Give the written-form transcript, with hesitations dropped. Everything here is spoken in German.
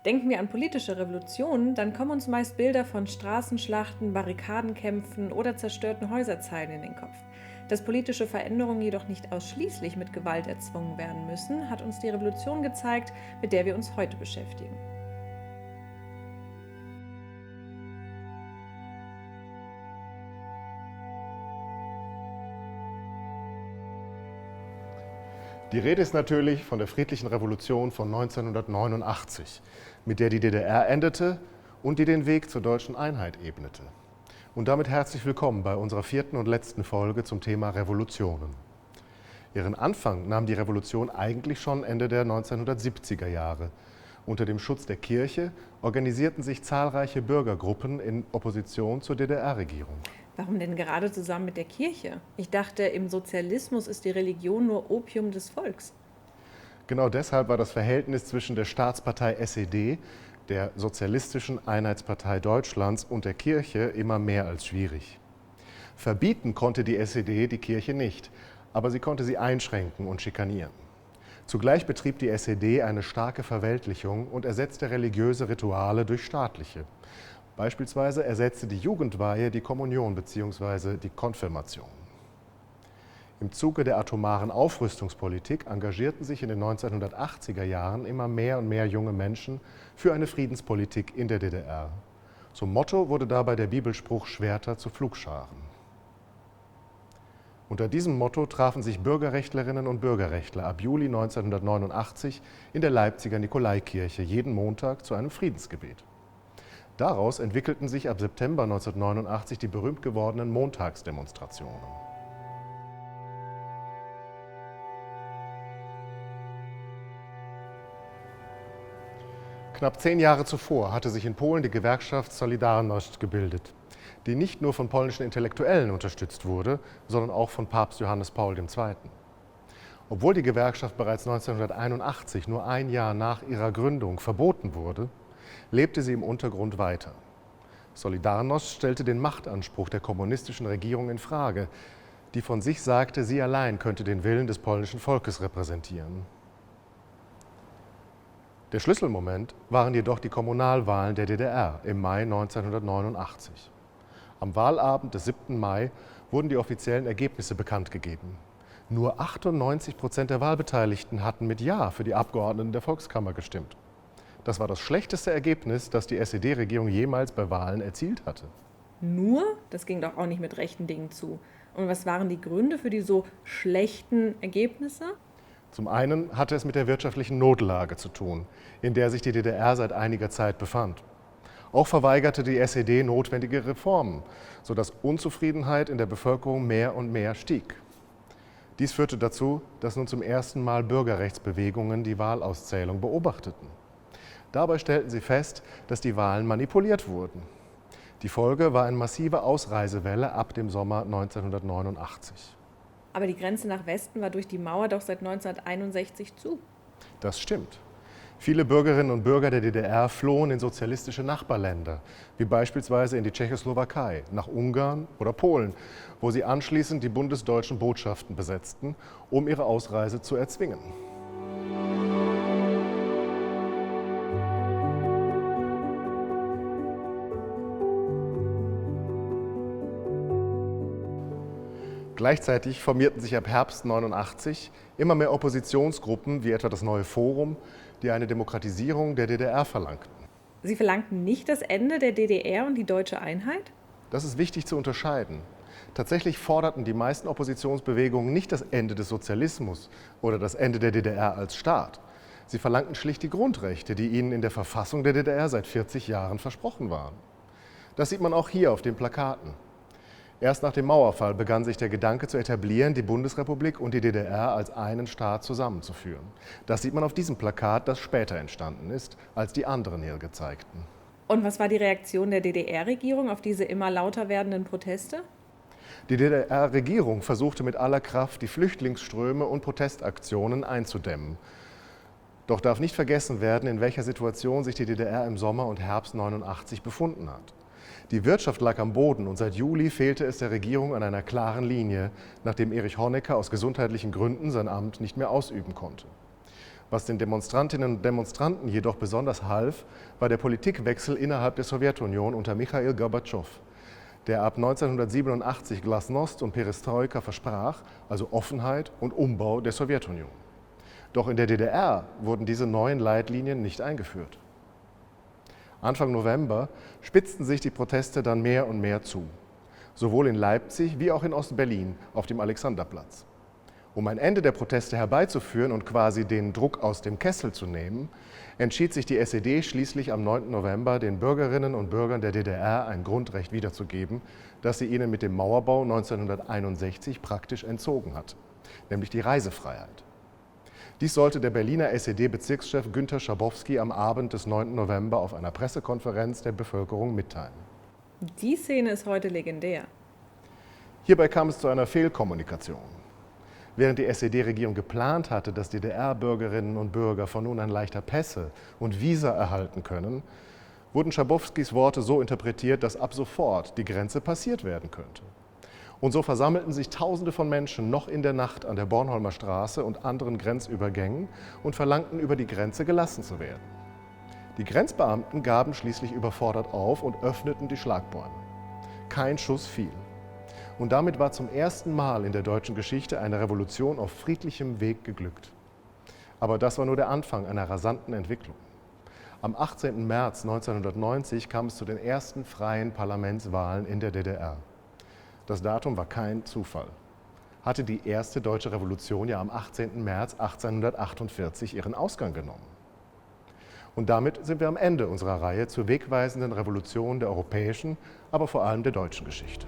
Denken wir an politische Revolutionen, dann kommen uns meist Bilder von Straßenschlachten, Barrikadenkämpfen oder zerstörten Häuserzeilen in den Kopf. Dass politische Veränderungen jedoch nicht ausschließlich mit Gewalt erzwungen werden müssen, hat uns die Revolution gezeigt, mit der wir uns heute beschäftigen. Die Rede ist natürlich von der friedlichen Revolution von 1989, mit der die DDR endete und die den Weg zur deutschen Einheit ebnete. Und damit herzlich willkommen bei unserer 4. und letzten Folge zum Thema Revolutionen. Ihren Anfang nahm die Revolution eigentlich schon Ende der 1970er Jahre. Unter dem Schutz der Kirche organisierten sich zahlreiche Bürgergruppen in Opposition zur DDR-Regierung. Warum denn gerade zusammen mit der Kirche? Ich dachte, im Sozialismus ist die Religion nur Opium des Volks. Genau deshalb war das Verhältnis zwischen der Staatspartei SED, der Sozialistischen Einheitspartei Deutschlands, und der Kirche immer mehr als schwierig. Verbieten konnte die SED die Kirche nicht, aber sie konnte sie einschränken und schikanieren. Zugleich betrieb die SED eine starke Verweltlichung und ersetzte religiöse Rituale durch staatliche. Beispielsweise ersetzte die Jugendweihe die Kommunion bzw. die Konfirmation. Im Zuge der atomaren Aufrüstungspolitik engagierten sich in den 1980er Jahren immer mehr und mehr junge Menschen für eine Friedenspolitik in der DDR. Zum Motto wurde dabei der Bibelspruch Schwerter zu Pflugscharen. Unter diesem Motto trafen sich Bürgerrechtlerinnen und Bürgerrechtler ab Juli 1989 in der Leipziger Nikolaikirche jeden Montag zu einem Friedensgebet. Daraus entwickelten sich ab September 1989 die berühmt gewordenen Montagsdemonstrationen. Knapp 10 Jahre zuvor hatte sich in Polen die Gewerkschaft Solidarność gebildet, die nicht nur von polnischen Intellektuellen unterstützt wurde, sondern auch von Papst Johannes Paul II. Obwohl die Gewerkschaft bereits 1981, nur ein Jahr nach ihrer Gründung, verboten wurde, lebte sie im Untergrund weiter. Solidarność stellte den Machtanspruch der kommunistischen Regierung in Frage, die von sich sagte, sie allein könnte den Willen des polnischen Volkes repräsentieren. Der Schlüsselmoment waren jedoch die Kommunalwahlen der DDR im Mai 1989. Am Wahlabend des 7. Mai wurden die offiziellen Ergebnisse bekannt gegeben. Nur 98% der Wahlbeteiligten hatten mit Ja für die Abgeordneten der Volkskammer gestimmt. Das war das schlechteste Ergebnis, das die SED-Regierung jemals bei Wahlen erzielt hatte. Nur? Das ging doch auch nicht mit rechten Dingen zu. Und was waren die Gründe für die so schlechten Ergebnisse? Zum einen hatte es mit der wirtschaftlichen Notlage zu tun, in der sich die DDR seit einiger Zeit befand. Auch verweigerte die SED notwendige Reformen, sodass Unzufriedenheit in der Bevölkerung mehr und mehr stieg. Dies führte dazu, dass nun zum ersten Mal Bürgerrechtsbewegungen die Wahlauszählung beobachteten. Dabei stellten sie fest, dass die Wahlen manipuliert wurden. Die Folge war eine massive Ausreisewelle ab dem Sommer 1989. Aber die Grenze nach Westen war durch die Mauer doch seit 1961 zu. Das stimmt. Viele Bürgerinnen und Bürger der DDR flohen in sozialistische Nachbarländer, wie beispielsweise in die Tschechoslowakei, nach Ungarn oder Polen, wo sie anschließend die bundesdeutschen Botschaften besetzten, um ihre Ausreise zu erzwingen. Gleichzeitig formierten sich ab Herbst 1989 immer mehr Oppositionsgruppen, wie etwa das Neue Forum, die eine Demokratisierung der DDR verlangten. Sie verlangten nicht das Ende der DDR und die deutsche Einheit? Das ist wichtig zu unterscheiden. Tatsächlich forderten die meisten Oppositionsbewegungen nicht das Ende des Sozialismus oder das Ende der DDR als Staat. Sie verlangten schlicht die Grundrechte, die ihnen in der Verfassung der DDR seit 40 Jahren versprochen waren. Das sieht man auch hier auf den Plakaten. Erst nach dem Mauerfall begann sich der Gedanke zu etablieren, die Bundesrepublik und die DDR als einen Staat zusammenzuführen. Das sieht man auf diesem Plakat, das später entstanden ist, als die anderen hier gezeigten. Und was war die Reaktion der DDR-Regierung auf diese immer lauter werdenden Proteste? Die DDR-Regierung versuchte mit aller Kraft, die Flüchtlingsströme und Protestaktionen einzudämmen. Doch darf nicht vergessen werden, in welcher Situation sich die DDR im Sommer und Herbst 1989 befunden hat. Die Wirtschaft lag am Boden und seit Juli fehlte es der Regierung an einer klaren Linie, nachdem Erich Honecker aus gesundheitlichen Gründen sein Amt nicht mehr ausüben konnte. Was den Demonstrantinnen und Demonstranten jedoch besonders half, war der Politikwechsel innerhalb der Sowjetunion unter Michail Gorbatschow, der ab 1987 Glasnost und Perestroika versprach, also Offenheit und Umbau der Sowjetunion. Doch in der DDR wurden diese neuen Leitlinien nicht eingeführt. Anfang November spitzten sich die Proteste dann mehr und mehr zu, sowohl in Leipzig wie auch in Ost-Berlin auf dem Alexanderplatz. Um ein Ende der Proteste herbeizuführen und quasi den Druck aus dem Kessel zu nehmen, entschied sich die SED schließlich am 9. November, den Bürgerinnen und Bürgern der DDR ein Grundrecht wiederzugeben, das sie ihnen mit dem Mauerbau 1961 praktisch entzogen hat, nämlich die Reisefreiheit. Dies sollte der Berliner SED-Bezirkschef Günter Schabowski am Abend des 9. November auf einer Pressekonferenz der Bevölkerung mitteilen. Die Szene ist heute legendär. Hierbei kam es zu einer Fehlkommunikation. Während die SED-Regierung geplant hatte, dass DDR-Bürgerinnen und Bürger von nun an leichter Pässe und Visa erhalten können, wurden Schabowskis Worte so interpretiert, dass ab sofort die Grenze passiert werden könnte. Und so versammelten sich Tausende von Menschen noch in der Nacht an der Bornholmer Straße und anderen Grenzübergängen und verlangten, über die Grenze gelassen zu werden. Die Grenzbeamten gaben schließlich überfordert auf und öffneten die Schlagbäume. Kein Schuss fiel. Und damit war zum ersten Mal in der deutschen Geschichte eine Revolution auf friedlichem Weg geglückt. Aber das war nur der Anfang einer rasanten Entwicklung. Am 18. März 1990 kam es zu den ersten freien Parlamentswahlen in der DDR. Das Datum war kein Zufall. Hatte die erste deutsche Revolution ja am 18. März 1848 ihren Ausgang genommen. Und damit sind wir am Ende unserer Reihe zur wegweisenden Revolution der europäischen, aber vor allem der deutschen Geschichte.